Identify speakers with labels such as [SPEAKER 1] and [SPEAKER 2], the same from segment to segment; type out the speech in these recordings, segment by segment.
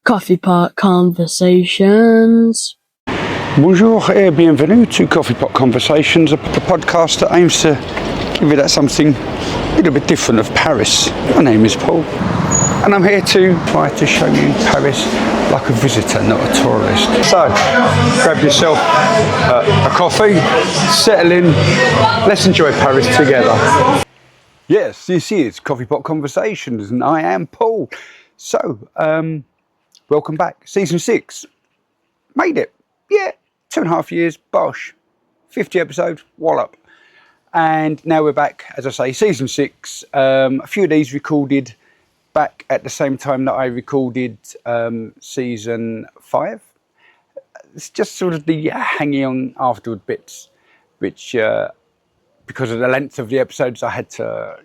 [SPEAKER 1] Coffee Pot Conversations.
[SPEAKER 2] Bonjour et bienvenue to Coffee Pot Conversations, the podcast that aims to give you that something a little bit different of Paris. My name is Paul, and I'm here to try to show you Paris like a visitor, not a tourist. So, grab yourself a coffee, settle in, let's enjoy Paris together. Yes, this is Coffee Pot Conversations, and I am Paul. So, welcome back. Season 6. Made it. Yeah, 2.5 years, bosh. 50 episodes, wallop. And now we're back, as I say, season 6. A few of these recorded back at the same time that I recorded season 5. It's just sort of the hanging on afterward bits, which because of the length of the episodes, I had to,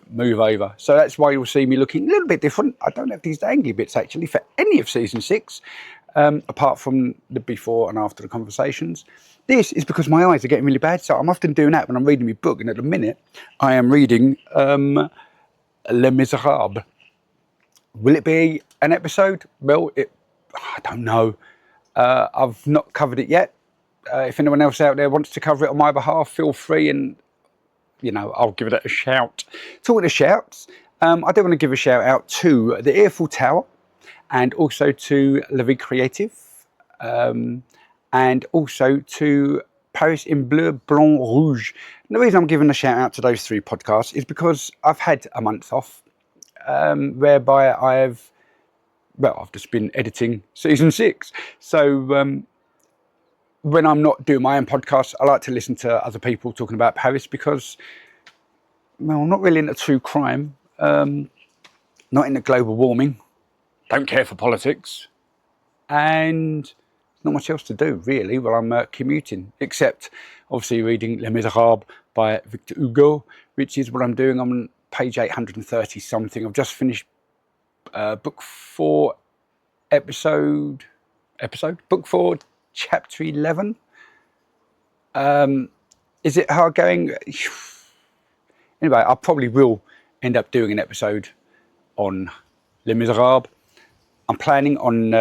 [SPEAKER 2] move over. So that's why you'll see me looking a little bit different. I don't have these dangly bits actually for any of season 6, apart from the before and after the conversations. This is because my eyes are getting really bad, so I'm often doing that when I'm reading my book. And at the minute, I am reading Les Miserables. Will it be an episode? Well, I don't know. I've not covered it yet. If anyone else out there wants to cover it on my behalf, feel free, and I'll give it a shout. Talking of shouts, I do want to give a shout out to the Eiffel Tower, and also to La Vie Creative, and also to Paris in Bleu, Blanc, Rouge. And the reason I'm giving a shout out to those 3 podcasts is because I've had a month off, whereby I've just been editing season 6. So when I'm not doing my own podcast, I like to listen to other people talking about Paris because, I'm not really into true crime, not into global warming, don't care for politics, and not much else to do really while I'm commuting, except obviously reading Les Miserables by Victor Hugo, which is what I'm doing. I'm on page 830 something. I've just finished book 4, book 4, chapter 11. Is it hard going? Anyway, I probably will end up doing an episode on Les Miserables. I'm planning on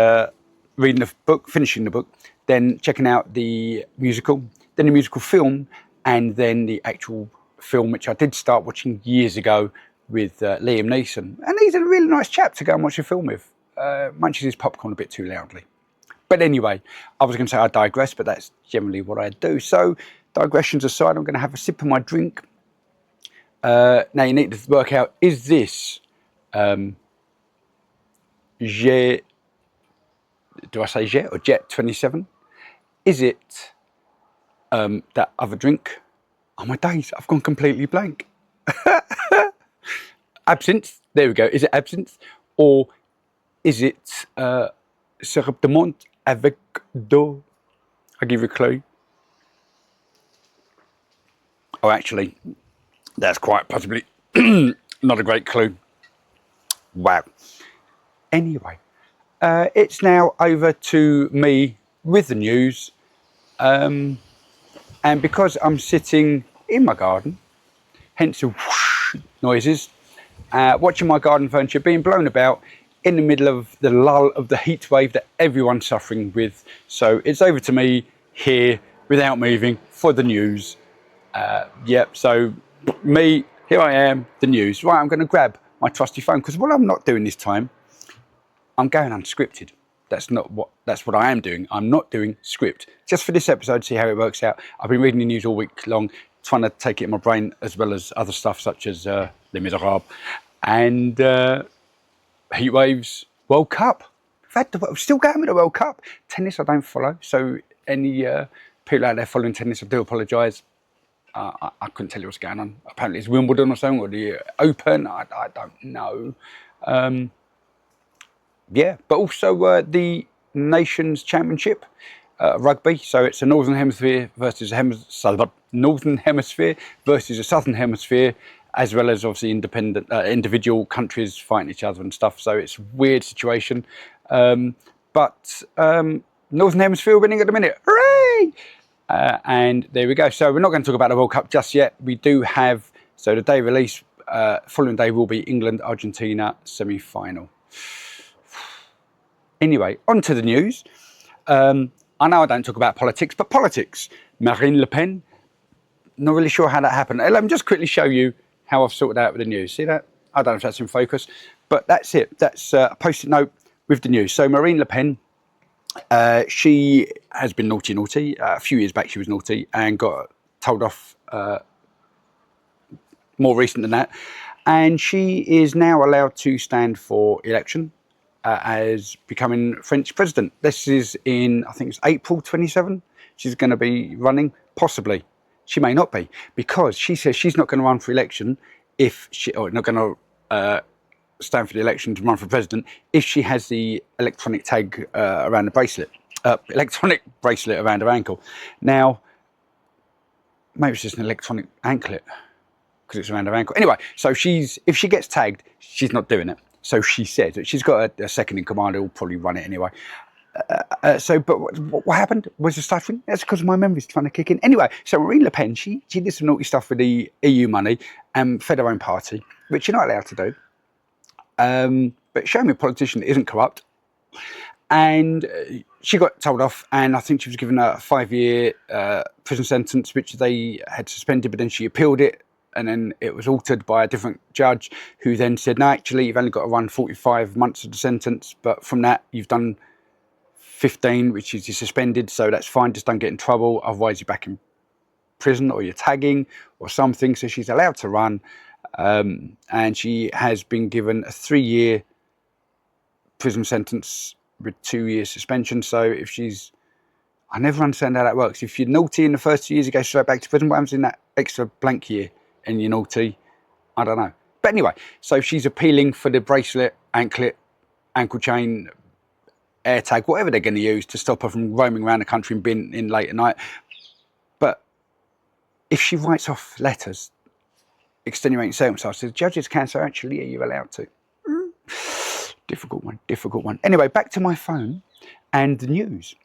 [SPEAKER 2] reading the book, finishing the book, then checking out the musical, then the musical film, and then the actual film, which I did start watching years ago with Liam Neeson. And he's a really nice chap to go and watch a film with. Munches his popcorn a bit too loudly. But anyway, I was going to say I digress, but that's generally what I do. So, digressions aside, I'm going to have a sip of my drink. Now, you need to work out, is this Jet, do I say Jet or Jet 27? Is it that other drink? Oh my days, I've gone completely blank. Absinthe, there we go. Is it absinthe? Or is it Syrup de Menthe avec d'eau? I'll give you a clue. Oh, actually, that's quite possibly not a great clue. Wow. Anyway, it's now over to me with the news. And because I'm sitting in my garden, hence the whoosh noises, watching my garden furniture being blown about in the middle of the lull of the heat wave that everyone's suffering with. So it's over to me here without moving for the news. So me, here I am, the news. Right, I'm going to grab my trusty phone because what I'm not doing this time, I'm going unscripted. That's what I am doing. I'm not doing script. Just for this episode, see how it works out. I've been reading the news all week long, trying to take it in my brain, as well as other stuff such as Les Miserables and heat waves, World Cup. We're still going with the World Cup. Tennis I don't follow, so any people out there following tennis, I do apologise. I couldn't tell you what's going on. Apparently it's Wimbledon or something, or the Open. I don't know. But also the Nations Championship rugby. So it's a Northern Hemisphere versus a Northern Hemisphere versus a Southern Hemisphere, as well as obviously individual countries fighting each other and stuff. So it's a weird situation. But Northern Hemisphere winning at the minute. Hooray! And there we go. So we're not going to talk about the World Cup just yet. We do have, so the day release, following day will be England-Argentina semi-final. Anyway, on to the news. I know I don't talk about politics, but politics. Marine Le Pen, not really sure how that happened. Let me just quickly show you how I've sorted out with the news. See that? I don't know if that's in focus, but that's it. That's a post-it note with the news. So Marine Le Pen, she has been naughty. A few years back she was naughty and got told off more recent than that. And she is now allowed to stand for election as becoming French president. This is in, I think it's April 27. She's going to be running, possibly. She may not be, because she says she's not going to run for election if she, or not going to stand for the election to run for president if she has the electronic tag around the bracelet, electronic bracelet around her ankle. Now, maybe it's just an electronic anklet because it's around her ankle. Anyway, so if she gets tagged, she's not doing it. So she said that she's got a second in command who will probably run it anyway. But what happened was the stuttering. That's because my memory's trying to kick in. Anyway, so Marine Le Pen, she did some naughty stuff with the EU money and fed her own party, which you're not allowed to do. But show me a politician that isn't corrupt. And she got told off, and I think she was given a 5-year prison sentence, which they had suspended, but then she appealed it, and then it was altered by a different judge who then said, no, actually, you've only got to run 45 months of the sentence, but from that, you've done 15, which is you're suspended, so that's fine, just don't get in trouble, otherwise you're back in prison or you're tagging or something. So she's allowed to run, and she has been given a 3-year prison sentence with 2-year suspension. So if she's, I never understand how that works. If you're naughty in the first 2 years, you go straight back to prison. What happens in that extra blank year and you're naughty? I don't know. But anyway, so she's appealing for the bracelet, anklet, ankle chain, AirTag, whatever they're going to use to stop her from roaming around the country and being in late at night. But if she writes off letters, extenuating circumstances, judges can say, actually, are you allowed to? Difficult one. Anyway, back to my phone and the news.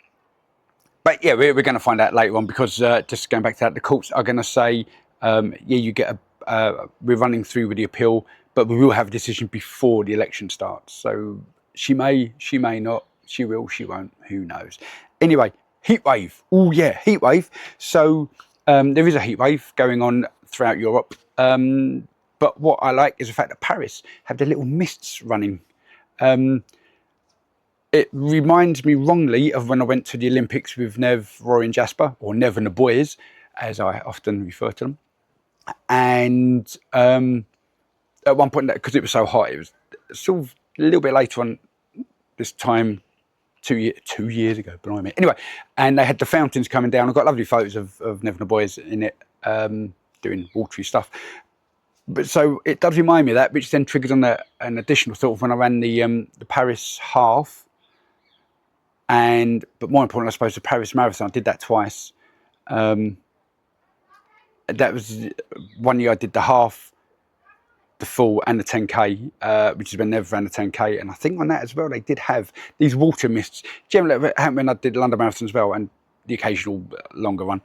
[SPEAKER 2] But yeah, we're going to find out later on, because just going back to that, the courts are going to say, yeah, you get we're running through with the appeal, but we will have a decision before the election starts. So she may not, she will, she won't, who knows. Anyway, heat wave. Oh yeah, heat wave. So there is a heat wave going on throughout Europe. But what I like is the fact that Paris have their little mists running. It reminds me wrongly of when I went to the Olympics with Nev, Rory and Jasper, or Nev and the boys, as I often refer to them. And at one point, because it was so hot, it was sort of a little bit later on this time, 2 years ago, blimey. Anyway, and they had the fountains coming down. I've got lovely photos of Nev and the boys in it, doing watery stuff. But so it does remind me of that, which then triggers on an additional thought when I ran the Paris half, but more important, I suppose, the Paris marathon. I did that twice. That was one year I did the half, the full, and the 10k, which is when Never ran the 10k. And I think on that as well, they did have these water mists. Generally, it happened when I did the London Marathon as well, and the occasional longer one,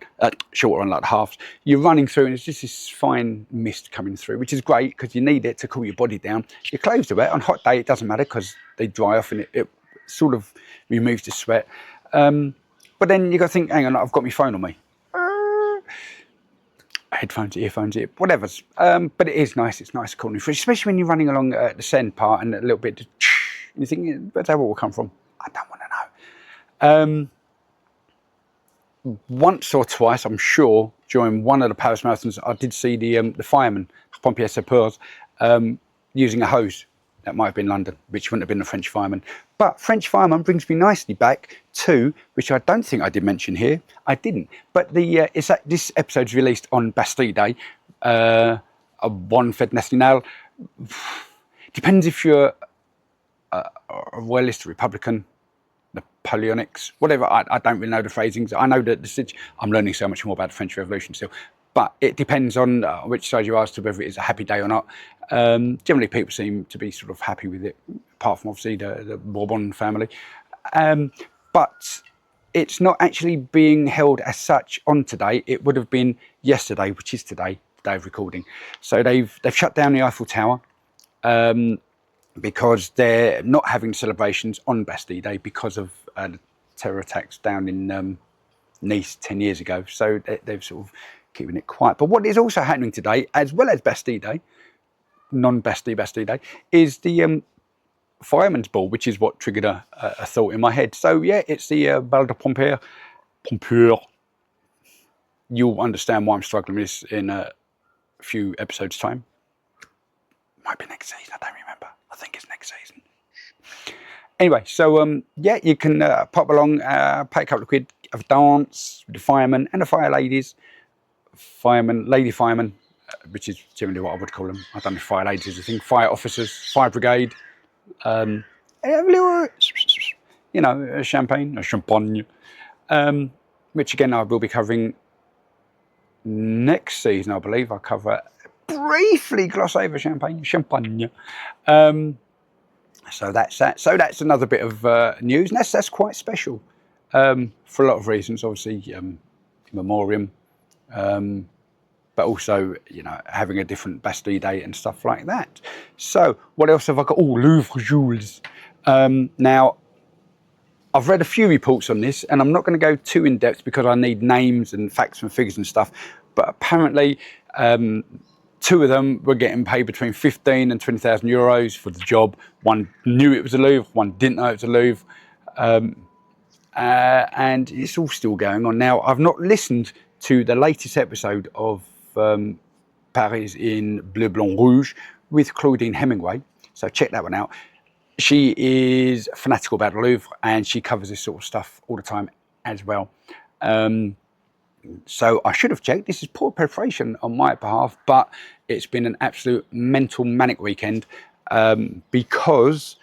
[SPEAKER 2] shorter one like the halves. You're running through and it's just this fine mist coming through, which is great because you need it to cool your body down. Your clothes are wet. On a hot day, it doesn't matter because they dry off and it sort of removes the sweat. But then you got to think, hang on, I've got my phone on me. Headphones, earphones, whatever. But it is nice. It's nice, cool, especially when you're running along the Seine part and a little bit, and you think, where's that water come from? I don't want to know. Once or twice, I'm sure, during one of the Paris marathons, I did see the fireman, pompiers sapeurs, using a hose. That might have been London, which wouldn't have been the French fireman. But French fireman brings me nicely back to, which I don't think I did mention here. I didn't. But it's that this episode's released on Bastille Day, a one Fête Nationale. Depends if you're a royalist, a Republican, Napoleonics, whatever. I don't really know the phrasings. I know that I'm learning so much more about the French Revolution still. But it depends on which side you are as to whether it is a happy day or not. Generally, people seem to be sort of happy with it, apart from obviously the Bourbon family. But it's not actually being held as such on today. It would have been yesterday, which is today, the day of recording. So they've shut down the Eiffel Tower. because they're not having celebrations on Bastille Day because of the terror attacks down in Nice 10 years ago. So they're sort of keeping it quiet. But what is also happening today, as well as Bastille Day, non-Bastille Day, is the Fireman's Ball, which is what triggered a thought in my head. So yeah, it's the Bal de Pompier. You'll understand why I'm struggling with this in a few episodes' time. Might be next season, I don't remember. I think it's next season. Anyway, so yeah, you can pop along, pay a couple of quid, have a dance with the firemen and the fire ladies. Lady firemen, which is generally what I would call them. I don't know if fire ladies is a thing. Fire officers, fire brigade. And have a little, you know, champagne, which again I will be covering next season, I believe. I'll cover briefly gloss over champagne. So that's that. So that's another bit of news, and that's quite special for a lot of reasons. Obviously, memoriam, but also, you know, having a different Bastille Day and stuff like that. So what else have I got? Oh, Louvre Jules. Now, I've read a few reports on this, and I'm not going to go too in depth because I need names and facts and figures and stuff. But apparently, two of them were getting paid between 15 and 20,000 euros for the job. One knew it was a Louvre, one didn't know it was a Louvre. And it's all still going on. Now, I've not listened to the latest episode of Paris in Bleu, Blanc, Rouge with Claudine Hemingway. So check that one out. She is fanatical about the Louvre, and she covers this sort of stuff all the time as well. So I should have checked. This is poor preparation on my behalf, but it's been an absolute mental manic weekend because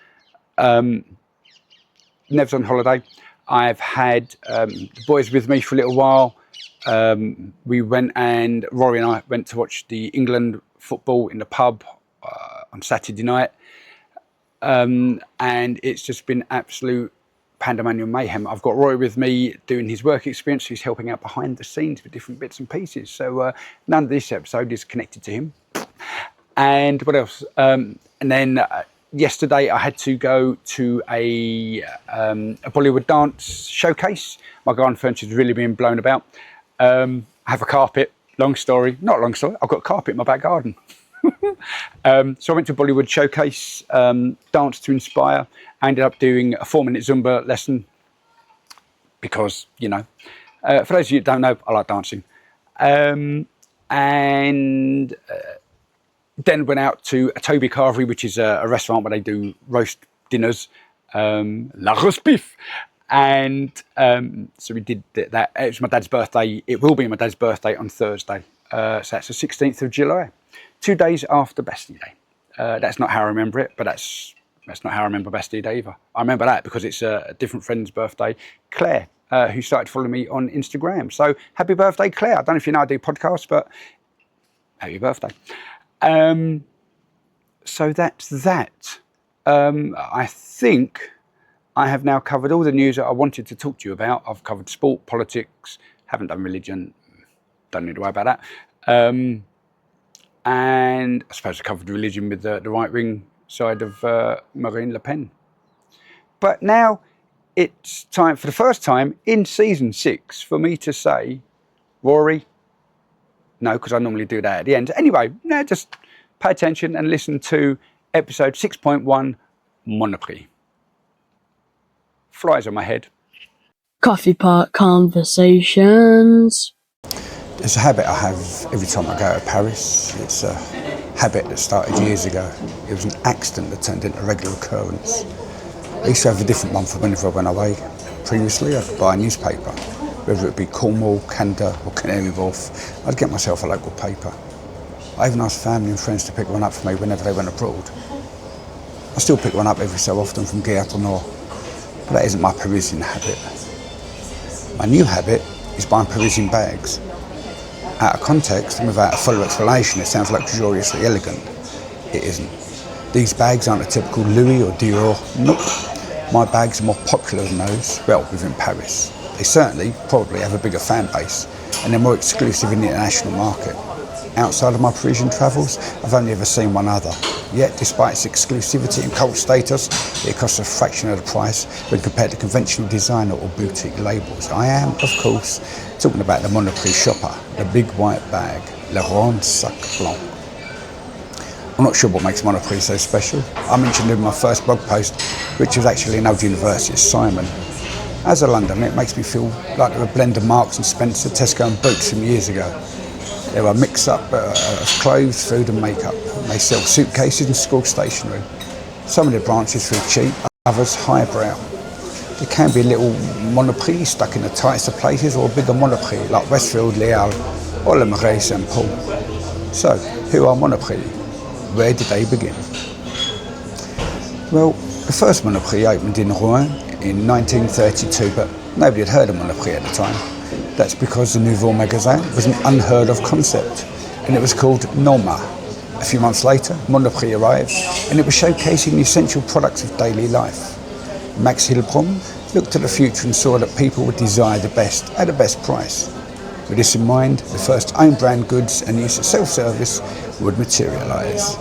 [SPEAKER 2] Nev's on holiday. I've had the boys with me for a little while. We went, and Rory and I went to watch the England football in the pub on Saturday night. And it's just been absolute pandemonium mayhem. I've got Rory with me doing his work experience. He's helping out behind the scenes with different bits and pieces. So none of this episode is connected to him. And what else? And then yesterday I had to go to a Bollywood dance showcase. My garden furniture is really being blown about. I have a carpet. Long story. Not long story. I've got a carpet in my back garden. So I went to a Bollywood showcase, Dance to Inspire. I ended up doing a 4-minute Zumba lesson because, you know, for those of you who don't know, I like dancing. And then went out to a Toby Carvery, which is a restaurant where they do roast dinners, la roast beef. And so we did that. It was my dad's birthday. It will be my dad's birthday on Thursday. So that's the 16th of July. 2 days after Bastille Day. That's not how I remember it, but that's not how I remember Bastille Day either. I remember that because it's a different friend's birthday, Claire, who started following me on Instagram. So happy birthday, Claire. I don't know if you know I do podcasts, but happy birthday. So that's that. I think I have now covered all the news that I wanted to talk to you about. I've covered sport, politics, haven't done religion, don't need to worry about that. And I suppose I covered religion with the right-wing side of Marine Le Pen. But now it's time, for the first time in season 6, for me to say, Rory, no, because I normally do that at the end. Anyway, now just pay attention and listen to episode 6.1, Monoprix. Flies on my head.
[SPEAKER 1] Coffee pot conversations.
[SPEAKER 2] It's a habit I have every time I go to Paris. It's a habit that started years ago. It was an accident that turned into a regular occurrence. I used to have a different one for whenever I went away. Previously, I could buy a newspaper, whether it be Cornwall, Canada or Canary Wharf. I'd get myself a local paper. I even asked family and friends to pick one up for me whenever they went abroad. I still pick one up every so often from Gare to Nord, but that isn't my Parisian habit. My new habit is buying Parisian bags. Out of context and without a fuller explanation, it sounds luxuriously elegant. It isn't. These bags aren't a typical Louis or Dior. Nope. My bags are more popular than those, well, within Paris. They certainly probably have a bigger fan base, and they're more exclusive in the international market. Outside of my Parisian travels, I've only ever seen one other. Yet, despite its exclusivity and cult status, it costs a fraction of the price when compared to conventional designer or boutique labels. I am, of course, talking about the Monoprix shopper, the big white bag, Le Grand Sac Blanc. I'm not sure what makes Monoprix so special. I mentioned in my first blog post, which was actually an old university at Simon. As a Londoner, it makes me feel like they're a blend of Marks and Spencer, Tesco and Boots from years ago. They're a mix-up of clothes, food and makeup. They sell suitcases and school stationery. Some of their branches feel cheap, others highbrow. There can be a little Monoprix stuck in the tightest of places, or a bigger Monoprix like Westfield, Leal or Le Marais St Paul. So, who are Monoprix? Where did they begin? Well, the first Monoprix opened in Rouen in 1932, but nobody had heard of Monoprix at the time. That's because the Nouveau Magasin was an unheard of concept, and it was called Norma. A few months later, Monoprix arrived, and it was showcasing the essential products of daily life. Max Hilbrom looked at the future and saw that people would desire the best at the best price. With this in mind, the first own brand goods and use of self-service would materialise.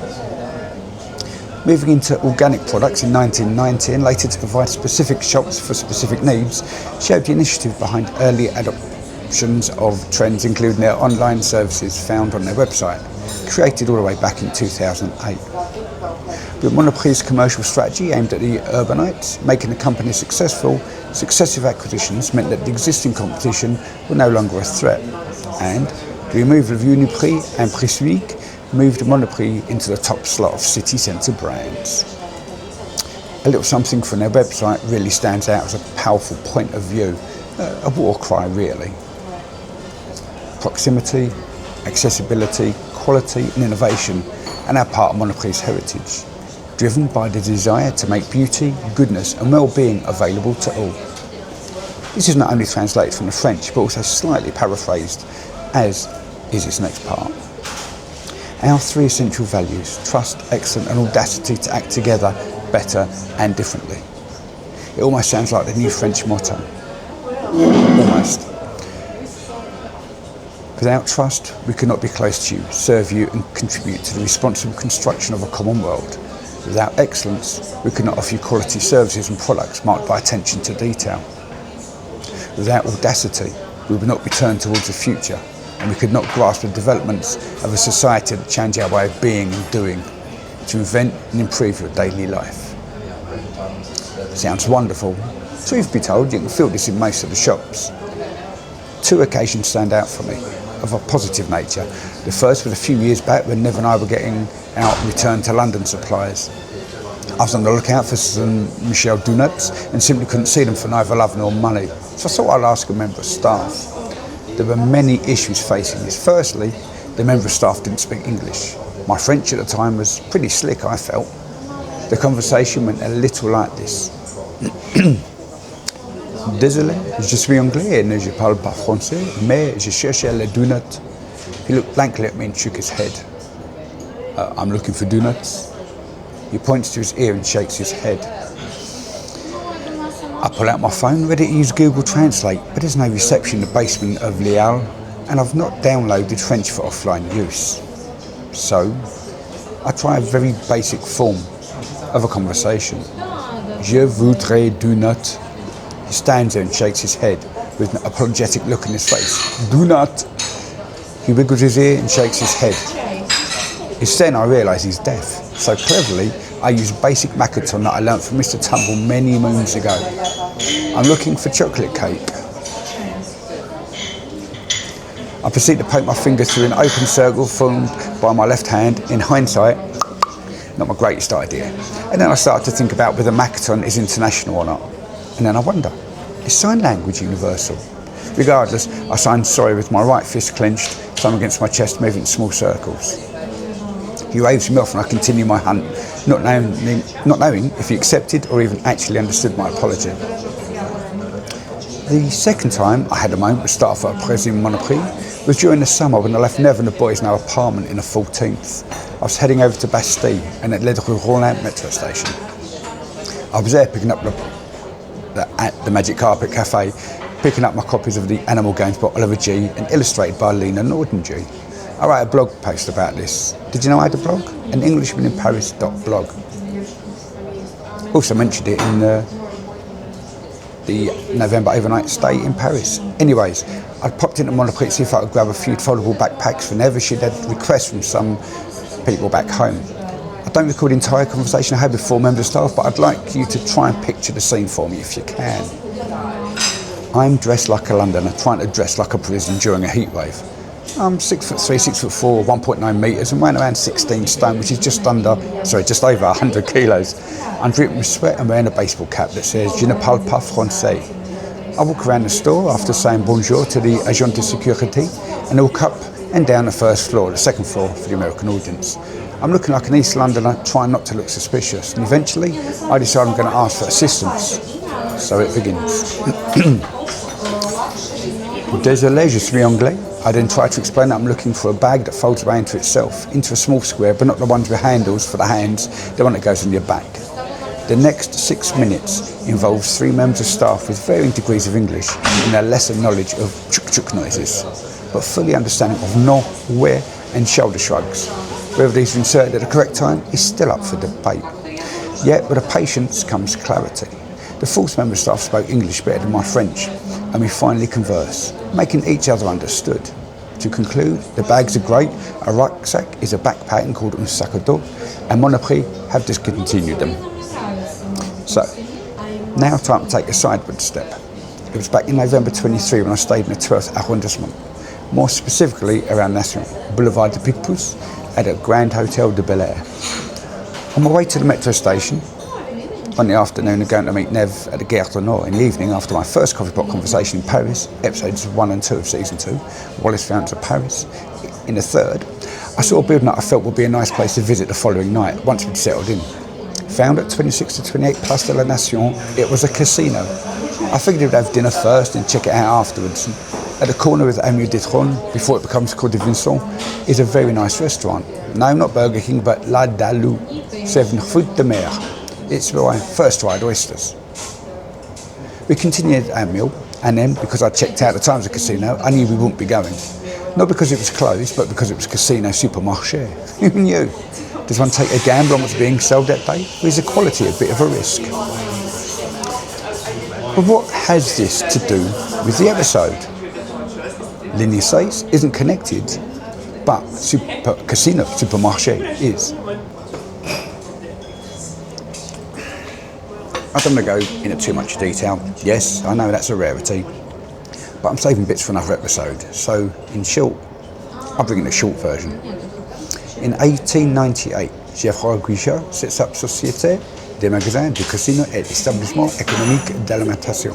[SPEAKER 2] Moving into organic products in 1990 and later to provide specific shops for specific needs, showed the initiative behind early adoptions of trends, including their online services found on their website, created all the way back in 2008. But Monoprix's commercial strategy aimed at the urbanites, making the company successful, successive acquisitions meant that the existing competition were no longer a threat, and the removal of Uniprix and Prix moved Monoprix into the top slot of city centre brands. A little something from their website really stands out as a powerful point of view, a war cry really. Proximity, accessibility, quality and innovation are now part of Monoprix's heritage, driven by the desire to make beauty, goodness and well-being available to all. This is not only translated from the French, but also slightly paraphrased, as is its next part. Our three essential values: trust, excellence and audacity to act together, better and differently. It almost sounds like the new French motto. Almost. Without trust, we cannot be close to you, serve you and contribute to the responsible construction of a common world. Without excellence, we cannot offer you quality services and products marked by attention to detail. Without audacity, we would not be turned towards the future, and we could not grasp the developments of a society that change our way of being and doing, to invent and improve your daily life. Sounds wonderful. Truth be told, you can feel this in most of the shops. Two occasions stand out for me, of a positive nature. The first was a few years back when Nev and I were getting out Return to London supplies. I was on the lookout for some Michel donuts and simply couldn't see them for neither love nor money. So I thought I'd ask a member of staff. There were many issues facing this. Firstly, the member of staff didn't speak English. My French at the time was pretty slick, I felt. The conversation went a little like this. Désolé, je suis anglais et je parle pas français, mais je cherche les donuts. He looked blankly at me and shook his head. I'm looking for donuts. He points to his ear and shakes his head. I pull out my phone, ready to use Google Translate, but there's no reception in the basement of Leal, and I've not downloaded French for offline use. So, I try a very basic form of a conversation. Je voudrais donuts. He stands there and shakes his head with an apologetic look in his face. Donut. He wiggles his ear and shakes his head. It's then I realise he's deaf. So cleverly, I use basic Macaton that I learnt from Mr. Tumble many moons ago. I'm looking for chocolate cake. I proceed to poke my fingers through an open circle formed by my left hand. In hindsight, not my greatest idea. And then I start to think about whether Macaton is international or not. And then I wonder, is sign language universal? Regardless, I sign sorry with my right fist clenched, thumb against my chest, moving in small circles. He waves me off and I continue my hunt, not knowing if he accepted or even actually understood my apology. The second time I had a moment with staff at Parisian Monoprix was during the summer when I left Nev and the boys in our apartment in the 14th. I was heading over to Bastille and at Ledru-Rollin metro station. I was there picking up at the Magic Carpet Cafe, picking up my copies of the Animal Games by Oliver G and illustrated by Lena Norden G. I wrote a blog post about this. Did you know I had a blog? An Englishman in Paris.blog. Also mentioned it in the November overnight stay in Paris. Anyways, I popped into Monoprix to see if I could grab a few foldable backpacks whenever she'd had requests from some people back home. I don't record the entire conversation I had with 4 members of staff, but I'd like you to try and picture the scene for me if you can. I'm dressed like a Londoner, trying to dress like a Parisian during a heat wave. I'm 6'3", 6'4", 1.9 metres and weighing around 16 stone, which is just over 100 kilos. I'm dripping with sweat and wearing a baseball cap that says "Je ne parle pas français." I walk around the store after saying bonjour to the agent de sécurité and walk up and down the first floor, the second floor for the American audience. I'm looking like an East Londoner, trying not to look suspicious, and eventually I decide I'm going to ask for assistance. So it begins. Désolé, je suis anglais. I then try to explain that I'm looking for a bag that folds away into itself, into a small square, but not the ones with handles for the hands, the one that goes on your back. The next 6 minutes involves 3 members of staff with varying degrees of English and a lesser knowledge of chuk-chuk noises, but fully understanding of no, where and shoulder shrugs. Whether these are inserted at the correct time is still up for debate. Yet with a patience comes clarity. The fourth member of staff spoke English better than my French, and we finally converse, making each other understood. To conclude, the bags are great, a rucksack is a backpack called un sac à dos, and Monoprix have discontinued them. So, now time to take a sideward step. It was back in November 23 when I stayed in the 12th arrondissement, more specifically around Nation, Boulevard de Picpus at a Grand Hotel de Bel Air. On my way to the metro station, on the afternoon of going to meet Nev at the Gare du Nord, in the evening after my first coffee pot conversation in Paris, episodes 1 and 2 of season 2, Wallace Fountains of Paris, in the third, I saw a building that I felt would be a nice place to visit the following night once we'd settled in. Found at 26 to 28 Place de la Nation, it was a casino. I figured we'd have dinner first and check it out afterwards. And at the corner of the Avenue de Tron, before it becomes Cour de Vincent, is a very nice restaurant. No, not Burger King, but La Dalou, serving fruit de mer. It's where I first tried oysters. We continued our meal, and then, because I checked out the times of the casino, I knew we wouldn't be going. Not because it was closed, but because it was Casino Supermarché. Who knew? Does one take a gamble on what's being sold that day? Or is the quality a bit of a risk? But what has this to do with the episode? Ligne 6 isn't connected, but Casino Supermarché is. I don't want to go into too much detail. Yes, I know that's a rarity, but I'm saving bits for another episode. So, in short, I'll bring in a short version. In 1898, Geoffroy Guichard sets up Société des Magasins du Casino et Établissement Économique d'Alimentation.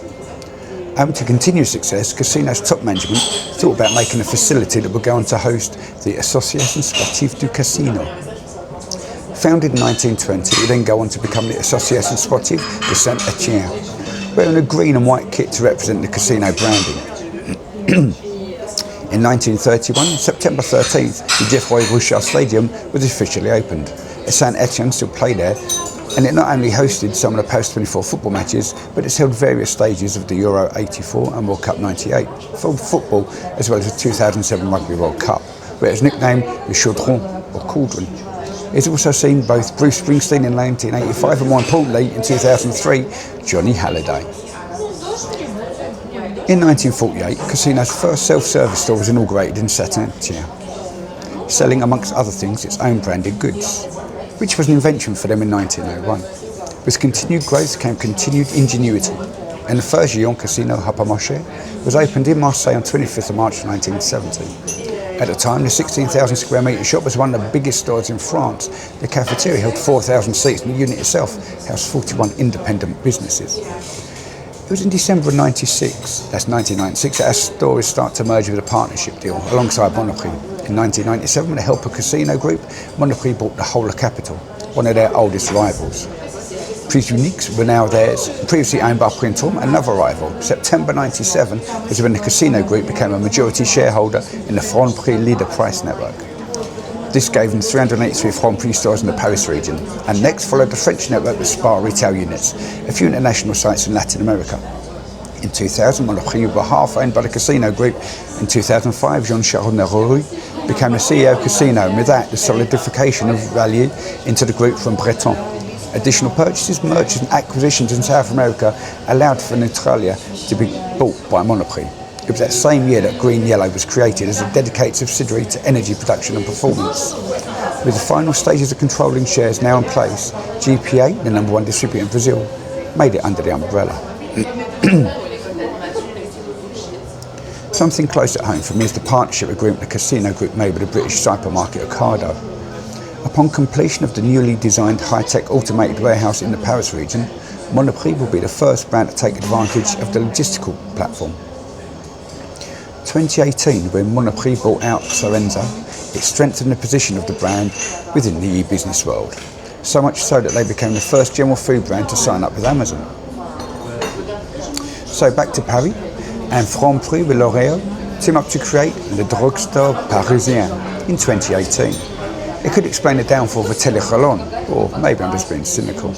[SPEAKER 2] Owing to continued success, Casino's top management thought about making a facility that would go on to host the Association Sportive du Casino. Founded in 1920, it would then go on to become the Association Sportive de Saint-Etienne, wearing a green and white kit to represent the casino branding. In 1931, September 13th, the Geoffroy Guichard Stadium was officially opened. Saint-Etienne still play there, and it not only hosted some of the post-24 football matches, but it's held various stages of the Euro 84 and World Cup 98 for football, as well as the 2007 Rugby World Cup, where it was nicknamed the Chaudron or Cauldron. It's also seen both Bruce Springsteen in 1985 and, more importantly, in 2003, Johnny Halliday. In 1948, Casino's first self-service store was inaugurated in Saint-Etienne, selling, amongst other things, its own branded goods, which was an invention for them in 1901. With continued growth came continued ingenuity, and the first Gion Casino Hypermarché was opened in Marseille on 25th of March 1970. At the time, the 16,000 square metre shop was one of the biggest stores in France. The cafeteria held 4,000 seats, and the unit itself housed 41 independent businesses. It was in December of 1996 that our stores started to merge with a partnership deal alongside Monoprix. In 1997, with the help of Casino Group, Monoprix bought the whole of Capital, one of their oldest rivals. Prix Uniques were now theirs, previously owned by Printemps, another rival. September 97 was when the Casino Group became a majority shareholder in the Franprix leader price network. This gave them 383 Franprix stores in the Paris region, and next followed the French network with Spar retail units, a few international sites in Latin America. In 2000, Monoprix were half owned by the Casino Group. In 2005, Jean-Charles Neroli became the CEO of Casino, and with that, the solidification of value into the group from Breton. Additional purchases, mergers and acquisitions in South America allowed for Naturalia to be bought by Monoprix. It was that same year that Green Yellow was created as a dedicated subsidiary to energy production and performance. With the final stages of controlling shares now in place, GPA, the number one distributor in Brazil, made it under the umbrella. Something close at home for me is the partnership agreement the Casino Group made with the British supermarket Ocado. Upon completion of the newly designed high-tech automated warehouse in the Paris region, Monoprix will be the first brand to take advantage of the logistical platform. 2018, when Monoprix bought out Sorenza, it strengthened the position of the brand within the e-business world, so much so that they became the first general food brand to sign up with Amazon. So back to Paris, and Franprix with L'Oréal team up to create the drugstore Parisian in 2018. It could explain the downfall of Ledru-Rollin, or maybe I'm just being cynical.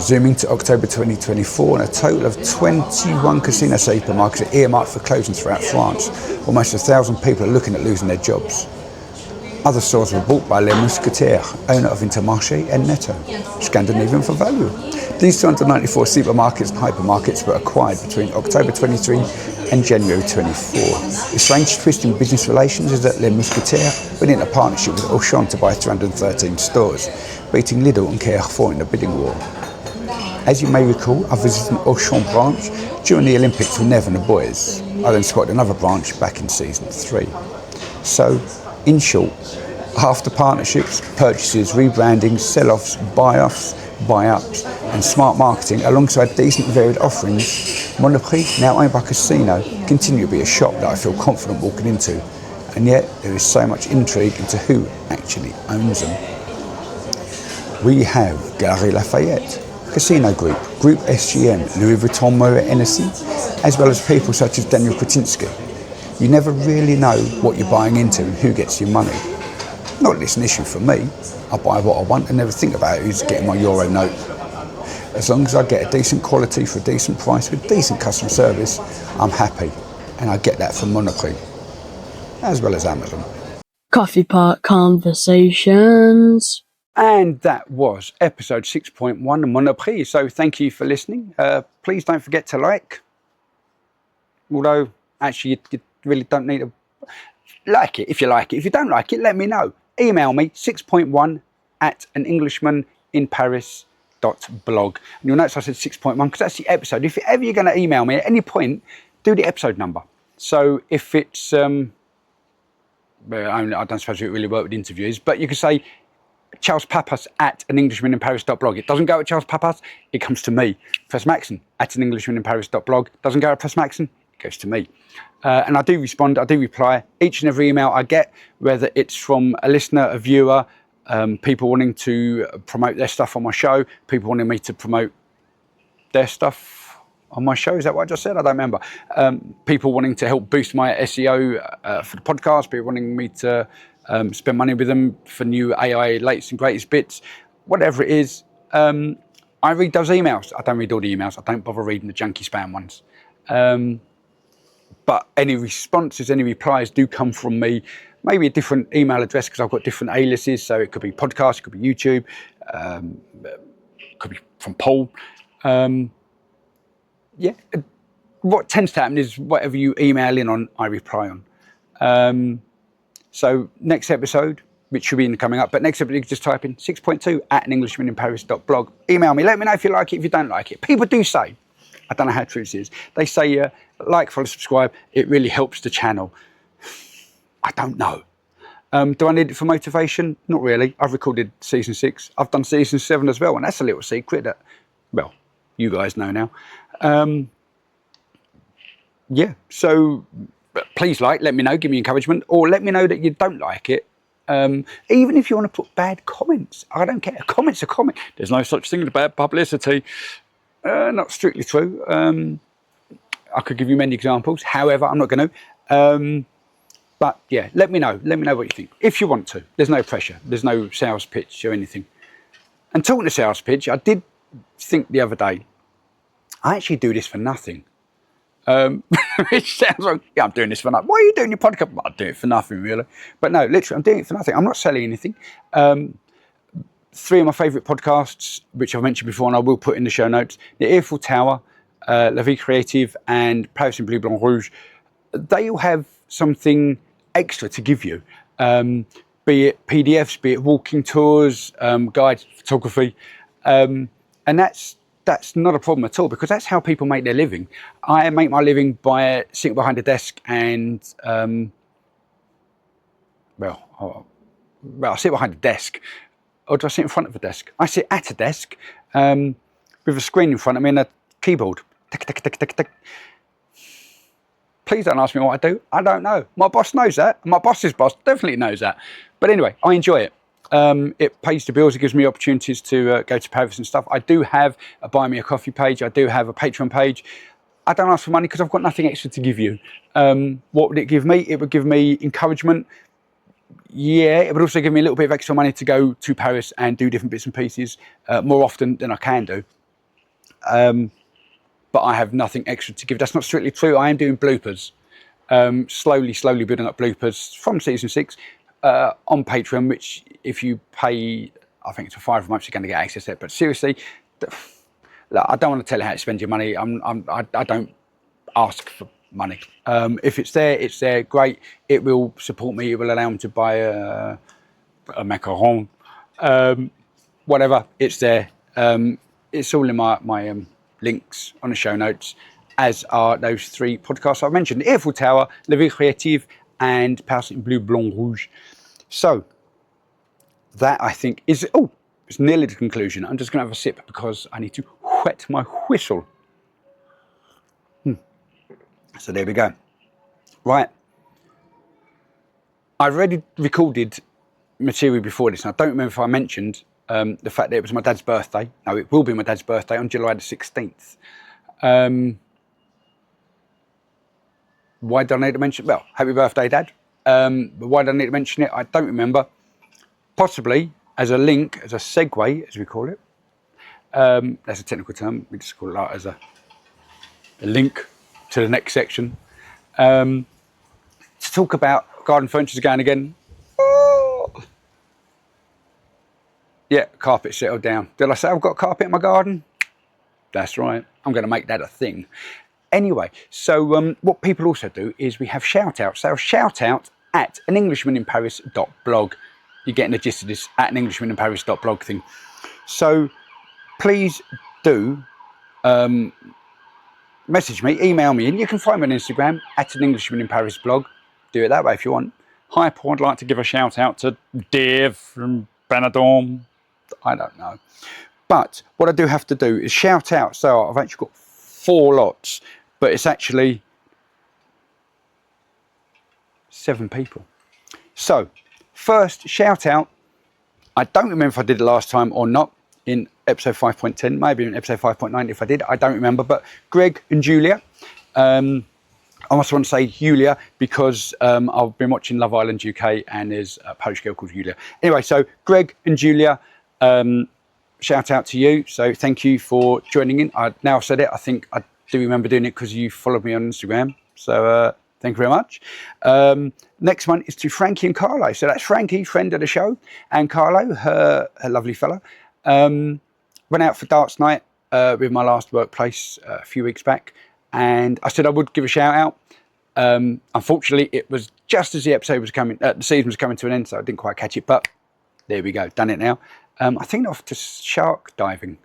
[SPEAKER 2] Zooming to October 2024, and a total of 21 Casino supermarkets are earmarked for closing throughout France. Almost 1,000 people are looking at losing their jobs. Other stores were bought by Les Mousquetaires, owner of Intermarché and Netto, Scandinavian for value. These 294 supermarkets and hypermarkets were acquired between October 23 and January 24. The strange twist in business relations is that Les Mousquetaires went into partnership with Auchan to buy 313 stores, beating Lidl and Carrefour in the bidding war. As you may recall, I visited an Auchan branch during the Olympics with Nev and the boys. I then spotted another branch back in season 3. So, in short, after partnerships, purchases, rebranding, sell-offs, buy-offs, buy-ups and smart marketing alongside decent varied offerings, Monoprix, now owned by Casino, continue to be a shop that I feel confident walking into, and yet there is so much intrigue into who actually owns them. We have Galeries Lafayette, Casino Group, Group SGM, Louis Vuitton Moet Hennessy, as well as people such as Daniel Kretinsky. You never really know what you're buying into and who gets your money. Not that it's an issue for me. I buy what I want and never think about who's getting my euro note. As long as I get a decent quality for a decent price with decent customer service, I'm happy. And I get that from Monoprix, as well as Amazon.
[SPEAKER 1] Coffee Pot Conversations.
[SPEAKER 2] And that was episode 6.1 of Monoprix. So thank you for listening. Please don't forget to like. Although, actually, you really don't need to like it if you like it. If you don't like it, let me know. Email me 6.1@anenglishmaninparis.blog. And you'll notice I said 6.1 because that's the episode. If ever you're going to email me at any point, do the episode number. So if it's, well, I don't suppose it really work with interviews, but you can say Charles Papas @anenglishmaninparis.blog. It doesn't go at Charles Papas, it comes to me. Press Maxon @anenglishmaninparis.blog. Doesn't go at Press Maxon, it goes to me. And I do respond, I do reply each and every email I get, whether it's from a listener, a viewer, people wanting to promote their stuff on my show, people wanting me to promote their stuff on my show. Is that what I just said? I don't remember. People wanting to help boost my SEO for the podcast, people wanting me to spend money with them for new AI latest and greatest bits, whatever it is. I read those emails. I don't read all the emails. I don't bother reading the junky spam ones. But any responses, any replies do come from me. Maybe a different email address because I've got different aliases. So it could be podcast, it could be YouTube, it could be from Paul. Yeah. What tends to happen is whatever you email in on, I reply on. So next episode, which should be coming up, but next episode you can just type in 6.2 @anenglishmaninparis.blog. Email me, let me know if you like it, if you don't like it. People do say, I don't know how true this is, they say like, follow, subscribe, it really helps the channel. I don't know. Do I need it for motivation? Not really. I've recorded season 6. I've done season 7 as well, and that's a little secret that, well, you guys know now. Yeah, so please let me know, give me encouragement, or let me know that you don't like it. Even if you want to put bad comments, I don't care. A comment's a comment. There's no such thing as bad publicity. Not strictly true. I could give you many examples. However, I'm not going to. But yeah, let me know. Let me know what you think. If you want to. There's no pressure. There's no sales pitch or anything. And talking to sales pitch, I did think the other day, I actually do this for nothing. Which sounds like, yeah, I'm doing this for nothing. Why are you doing your podcast? Well, I do it for nothing, really. But no, literally, I'm doing it for nothing. I'm not selling anything. 3 of my favourite podcasts, which I've mentioned before, and I will put in the show notes, The Eiffel Tower, La Vie Creative, and Parisian Bleu Blanc Rouge, they all have something extra to give you. Be it PDFs, be it walking tours, guides, photography. And that's not a problem at all, because that's how people make their living. I make my living by sitting behind a desk and, I sit behind a desk. Or do I sit in front of a desk? I sit at a desk with a screen in front of me and a keyboard. Tick, tick, tick, tick, tick. Please don't ask me what I do. I don't know. My boss knows that. My boss's boss definitely knows that. But anyway, I enjoy it. It pays the bills. It gives me opportunities to go to Paris and stuff. I do have a Buy Me a Coffee page. I do have a Patreon page. I don't ask for money because I've got nothing extra to give you. What would it give me? It would give me encouragement. Yeah, it would also give me a little bit of extra money to go to Paris and do different bits and pieces more often than I can do. But I have nothing extra to give. That's not strictly true. I am doing bloopers. Slowly building up bloopers from season 6 on Patreon, which if you pay, I think it's for 5 months, you're going to get access to it. But seriously, I don't want to tell you how to spend your money. I don't ask for money. If it's there, great. It will support me. It will allow me to buy a macaron, whatever. It's there. It's all in my links on the show notes, as are those 3 podcasts I've mentioned: the Eiffel Tower, La Vie Creative, and Parisian Bleu Blanc Rouge. So that, I think, is it's nearly the conclusion. I'm just going to have a sip because I need to wet my whistle. So there we go. Right. I've already recorded material before this, and I don't remember if I mentioned the fact that it was my dad's birthday. No, it will be my dad's birthday on July the 16th. Why do I need to mention it? Well, happy birthday, Dad. But why do I need to mention it? I don't remember. Possibly as a link, as a segue, as we call it. That's a technical term. We just call it like as a link to the next section. To talk about garden furniture again. Oh. Yeah, carpet settled down. Did I say I've got carpet in my garden? That's right. I'm going to make that a thing. Anyway, so what people also do is we have shout outs. So shout out at anenglishmaninparis.blog. You're getting the gist of this, at anenglishmaninparis.blog thing. So please do message me, email me, and you can find me on Instagram at anenglishmaninparis.blog. Do it that way if you want. Hi, Paul, I'd like to give a shout out to Dave from Benidorm. I don't know. But what I do have to do is shout out. So I've actually got 4 lots, but it's actually 7 people. So first shout out, I don't remember if I did it last time or not in episode 5.10, maybe in episode 5.9 if I did, I don't remember, but Greg and Julia. I also want to say Julia because I've been watching Love Island UK and there's a Polish girl called Julia. Anyway, so Greg and Julia, shout out to you. So thank you for joining in. I now said it. I think I do remember doing it because you followed me on Instagram. So thank you very much. Next one is to Frankie and Carlo. So that's Frankie, friend of the show, and Carlo, her lovely fella. Went out for darts night with my last workplace a few weeks back, and I said I would give a shout out. Unfortunately, it was just as the episode was coming, the season was coming to an end, so I didn't quite catch it. But there we go, done it now. I think off to shark diving.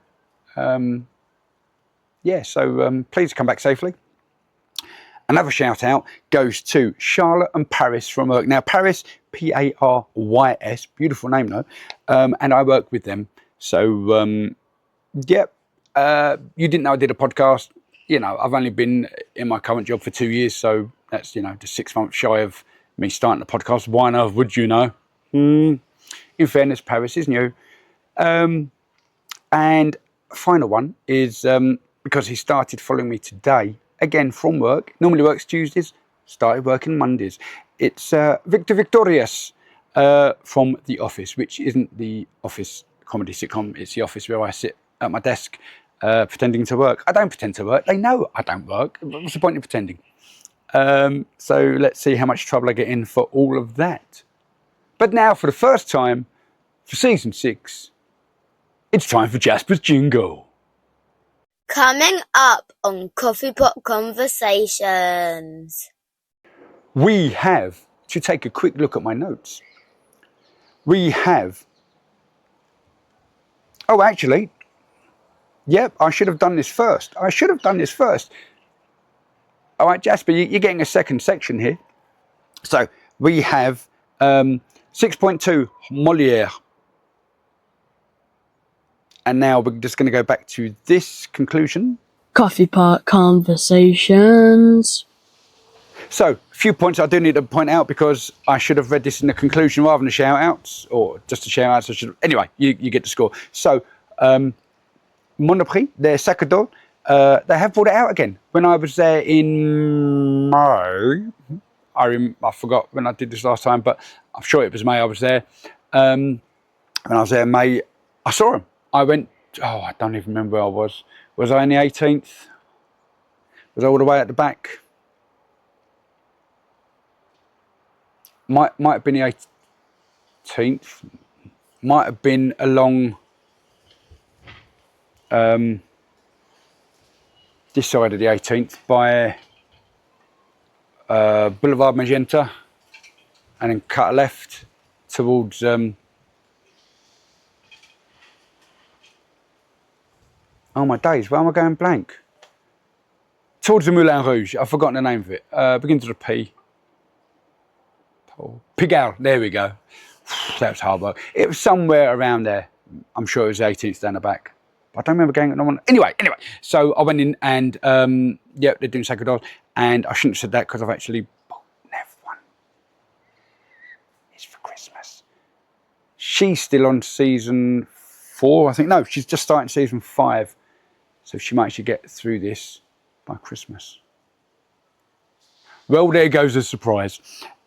[SPEAKER 2] Yeah, so please come back safely. Another shout out goes to Charlotte and Paris from work. Now Paris, P-A-R-Y-S, beautiful name though, and I work with them. So yeah, you didn't know I did a podcast. You know, I've only been in my current job for 2 years, so that's, you know, just 6 months shy of me starting the podcast. Why on earth would you know? In fairness, Paris is new. And final one is because he started following me today, again from work. Normally works Tuesdays, started working Mondays. It's Victor Victorious from The Office, which isn't the Office comedy sitcom. It's The Office where I sit at my desk pretending to work. I don't pretend to work. They know I don't work. What's the point of pretending? So let's see how much trouble I get in for all of that. But now, for the first time, for season 6, it's time for Jasper's jingle.
[SPEAKER 3] Coming up on Coffee Pot Conversations.
[SPEAKER 2] We have, to take a quick look at my notes, we have, oh actually, yep, I should have done this first. All right, Jasper, you're getting a second section here. So we have 6.2 Molière. And now we're just going to go back to this conclusion.
[SPEAKER 1] Coffee Pot Conversations.
[SPEAKER 2] So, a few points I do need to point out because I should have read this in the conclusion rather than the shout-outs, or just the shout-outs. Anyway, you get the score. So, Monoprix, their sac à dos, they have brought it out again. When I was there in May, I forgot when I did this last time, but I'm sure it was May I was there. When I was there in May, I saw them. I went, I don't even remember where I was. Was I in the 18th? Was I all the way at the back? Might have been the 18th. Might have been along this side of the 18th by Boulevard Magenta, and then cut left towards oh my days, where am I going blank? Towards the Moulin Rouge. I've forgotten the name of it. Begins with a P. Pigalle, there we go. That was hard work. It was somewhere around there. I'm sure it was the 18th down the back. I don't remember going on one. Anyway, so I went in and yeah, they're doing sac à dos, and I shouldn't have said that because I've actually bought one. It's for Christmas. She's still on season 4, I think. No, she's just starting season 5. So she might actually get through this by Christmas. Well, there goes a surprise.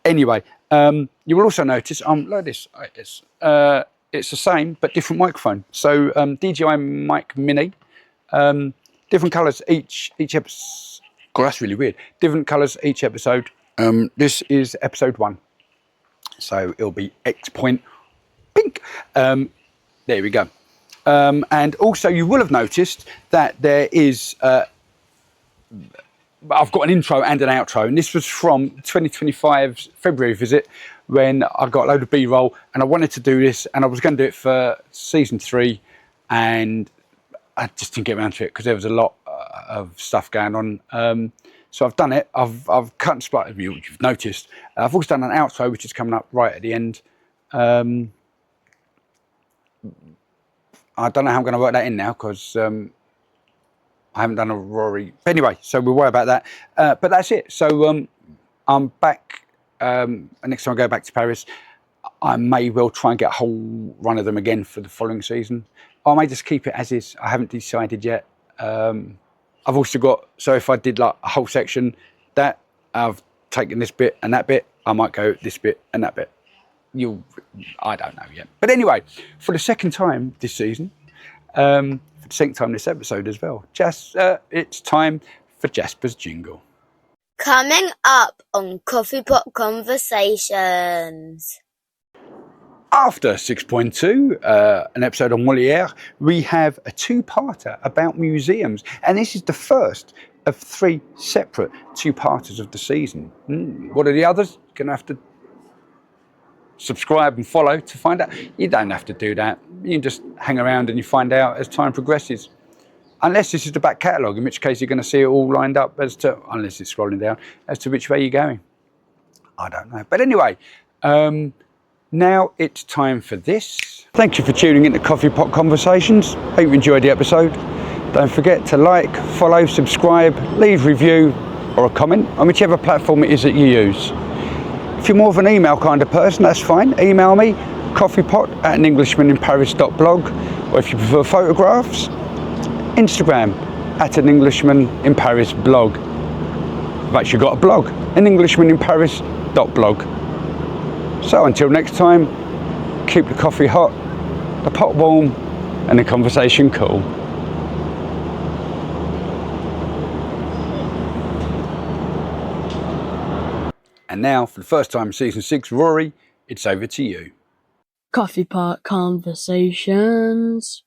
[SPEAKER 2] Anyway, you will also notice, like this, it's the same but different microphone. So DJI Mic Mini, different colours each episode. God, that's really weird. Different colours each episode. This is episode 1, so it'll be X point pink. There we go. And also, you will have noticed that there is. I've got an intro and an outro, and this was from 2025's February visit when I got a load of B-roll and I wanted to do this, and I was going to do it for season 3, and I just didn't get around to it because there was a lot of stuff going on. So I've done it. I've cut and split, you've noticed. I've also done an outro which is coming up right at the end. I don't know how I'm going to work that in now because I haven't done a Rory. Anyway, so we'll worry about that. But that's it. So I'm back. Next time I go back to Paris, I may well try and get a whole run of them again for the following season. I may just keep it as is. I haven't decided yet. I've also got, so if I did like a whole section, that I've taken this bit and that bit, I might go this bit and that bit. I don't know yet. But anyway, for the second time this season, for the second time this episode as well, it's time for Jasper's jingle.
[SPEAKER 3] Coming up on Coffee Pot Conversations.
[SPEAKER 2] After 6.2, an episode on Molière, we have a 2-parter about museums. And this is the first of 3 separate 2-parters of the season. What are the others? You're going to have to subscribe and follow to find out. You don't have to do that. You can just hang around and you find out as time progresses. Unless this is the back catalogue, in which case you're going to see it all lined up as to, unless it's scrolling down, as to which way you're going. I don't know. But anyway, now it's time for this. Thank you for tuning into Coffee Pot Conversations. Hope you enjoyed the episode. Don't forget to like, follow, subscribe, leave review or a comment on whichever platform it is that you use. If you're more of an email kind of person, that's fine. Email me, coffeepot@anenglishmaninparis.blog, or if you prefer photographs, Instagram @anenglishmaninparis.blog. I've actually got a blog, anenglishmaninparis.blog. So until next time, keep the coffee hot, the pot warm, and the conversation cool. And now, for the first time in season 6, Rory, it's over to you.
[SPEAKER 1] Coffee Pot Conversations.